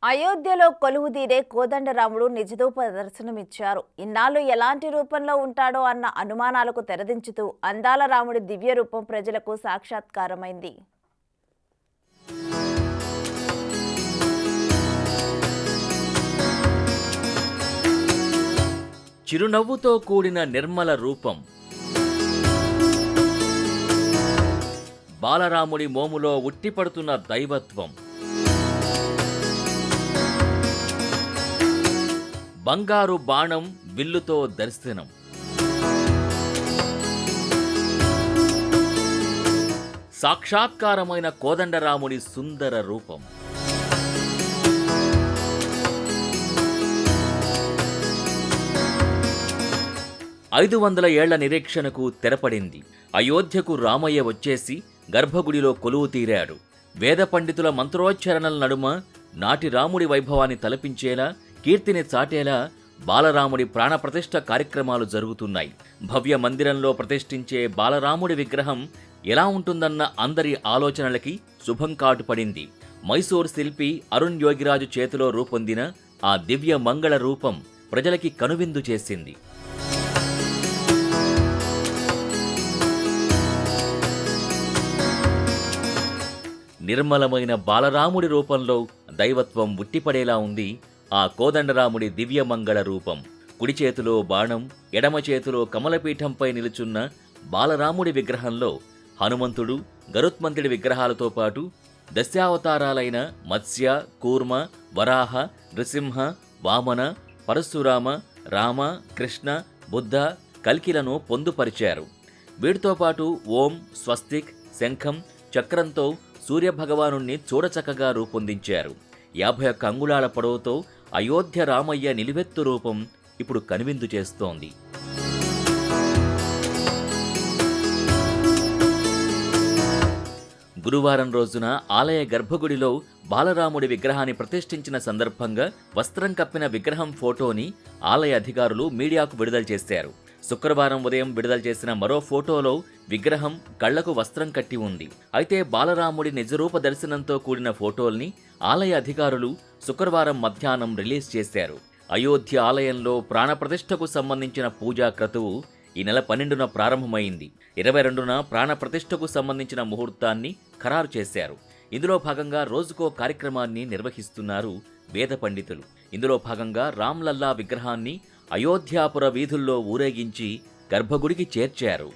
అయోధ్యలో కొలువుదీరే కోదండరాముడు నిజరూప దర్శనమిచ్చారు. ఇన్నాళ్ళు ఎలాంటి రూపంలో ఉంటాడో అన్న అనుమానాలకు తెరదించుతూ అందాల రాముడి దివ్య రూపం ప్రజలకు సాక్షాత్కారమైంది. చిరునవ్వుతో కూడిన నిర్మల రూపం, బాలరాముడి మోములో ఉట్టిపడుతున్న దైవత్వం, బంగారు బాణం విల్లుతో దర్శనం. సాక్షాత్కారమైన కోదండరాముడి సుందర రూపం. ఐదు 500 ఏళ్ల నిరీక్షణకు తెరపడింది. అయోధ్యకు రామయ్య వచ్చేసి గర్భగుడిలో కొలువు తీరాడు. వేద పండితుల మంత్రోచ్చారణల నడుమ నాటి రాముడి వైభవాన్ని తలపించేలా, కీర్తిని చాటేలా బాలరాముడి ప్రాణప్రతిష్ఠ కార్యక్రమాలు జరుగుతున్నాయి. భవ్య మందిరంలో ప్రతిష్ఠించే బాలరాముడి విగ్రహం ఎలా ఉంటుందన్న అందరి ఆలోచనలకి శుభం కాటుపడింది. మైసూర్ శిల్పి అరుణ్ యోగిరాజు చేతిలో రూపొందిన ఆ దివ్య మంగళ రూపం ప్రజలకి కనువిందు చేసింది. నిర్మలమైన బాలరాముడి రూపంలో దైవత్వం ఉట్టిపడేలా ఉంది ఆ కోదండరాముడి దివ్యమంగళ రూపం. కుడి చేతిలో బాణం, ఎడమ చేతిలో కమలపీఠంపై నిలుచున్న బాలరాముడి విగ్రహంలో హనుమంతుడు, గరుత్మంతుడి విగ్రహాలతో పాటు దశావతారాలైన మత్స్య, కూర్మ, వరాహ, నృసింహ, వామన, పరశురామ, రామ, కృష్ణ, బుద్ధ, కల్కిలను పొందుపరిచారు. వీటితో పాటు ఓం, స్వస్తిక్, శంఖం, చక్రంతో సూర్యభగవానుణ్ణి చూడచక్కగా రూపొందించారు. 51 అంగుళాల పొడవుతో అయోధ్య రామయ్య నిలువెత్తు రూపం ఇప్పుడు కనువిందు చేస్తోంది. గురువారం రోజున ఆలయ గర్భగుడిలో బాలరాముడి విగ్రహాన్ని ప్రతిష్ఠించిన సందర్భంగా వస్త్రం కప్పిన విగ్రహం ఫోటోని ఆలయ అధికారులు మీడియాకు విడుదల చేశారు. శుక్రవారం ఉదయం విడుదల చేసిన మరో ఫోటోలో విగ్రహం కళ్లకు వస్త్రం కట్టి ఉంది. అయితే బాలరాముడి నిజరూప దర్శనంతో కూడిన ఫోటోల్ని ఆలయ అధికారులు శుక్రవారం మధ్యాహ్నం రిలీజ్ చేశారు. అయోధ్య ఆలయంలో ప్రాణప్రతిష్ఠకు సంబంధించిన పూజా క్రతువు ఈ నెల 12న ప్రారంభమైంది. 22న ప్రాణప్రతిష్ఠకు సంబంధించిన ముహూర్తాన్ని ఖరారు చేశారు. ఇందులో భాగంగా రోజుకో కార్యక్రమాన్ని నిర్వహిస్తున్నారు వేద పండితులు. ఇందులో భాగంగా రామ్లల్లా విగ్రహాన్ని అయోధ్యాపుర వీధుల్లో ఊరేగించి గర్భగుడికి చేర్చారు.